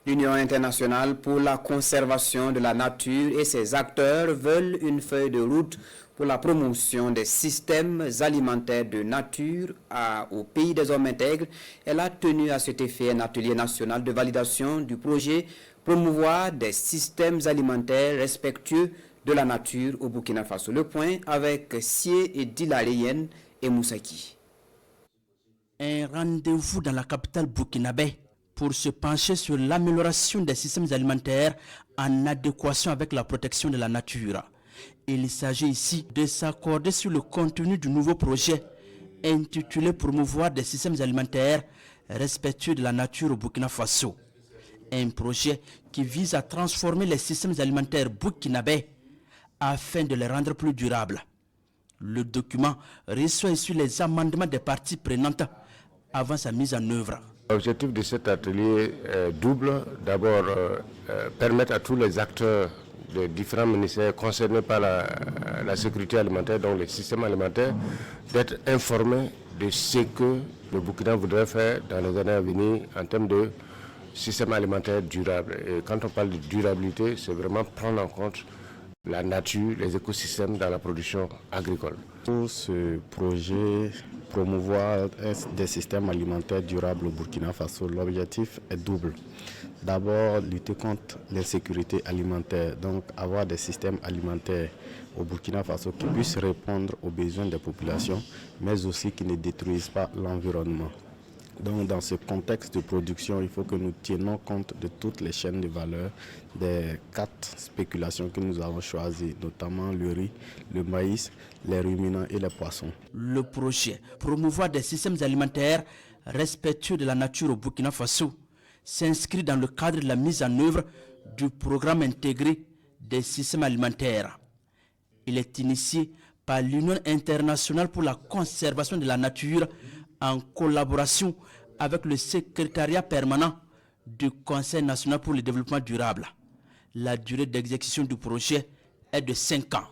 L'Union internationale pour la conservation de la nature et ses acteurs veulent une feuille de route pour la promotion des systèmes alimentaires de nature au pays des hommes intègres. Elle a tenu à cet effet un atelier national de validation du projet promouvoir des systèmes alimentaires respectueux de la nature au Burkina Faso. Le point avec Sie et Dilareyen et Moussaki. Un rendez-vous dans la capitale burkinabé pour se pencher sur l'amélioration des systèmes alimentaires en adéquation avec la protection de la nature. Il s'agit ici de s'accorder sur le contenu du nouveau projet intitulé Promouvoir des systèmes alimentaires respectueux de la nature au Burkina Faso. Un projet qui vise à transformer les systèmes alimentaires burkinabés afin de les rendre plus durables. Le document reçoit ici les amendements des parties prenantes avant sa mise en œuvre. L'objectif de cet atelier est double. D'abord, permettre à tous les acteurs de différents ministères concernés par la sécurité alimentaire, donc les systèmes alimentaires, d'être informés de ce que le Burkina voudrait faire dans les années à venir en termes de système alimentaire durable. Et quand on parle de durabilité, c'est vraiment prendre en compte la nature, les écosystèmes dans la production agricole. Pour ce projet, promouvoir des systèmes alimentaires durables au Burkina Faso, l'objectif est double. D'abord, lutter contre l'insécurité alimentaire, donc avoir des systèmes alimentaires au Burkina Faso qui puissent répondre aux besoins des populations, mais aussi qui ne détruisent pas l'environnement. Donc dans ce contexte de production, il faut que nous tenions compte de toutes les chaînes de valeur, des 4 spéculations que nous avons choisies, notamment le riz, le maïs, les ruminants et les poissons. Le projet Promouvoir des systèmes alimentaires respectueux de la nature au Burkina Faso s'inscrit dans le cadre de la mise en œuvre du programme intégré des systèmes alimentaires. Il est initié par l'Union internationale pour la conservation de la nature en collaboration avec le secrétariat permanent du Conseil national pour le développement durable. La durée d'exécution du projet est de 5 ans.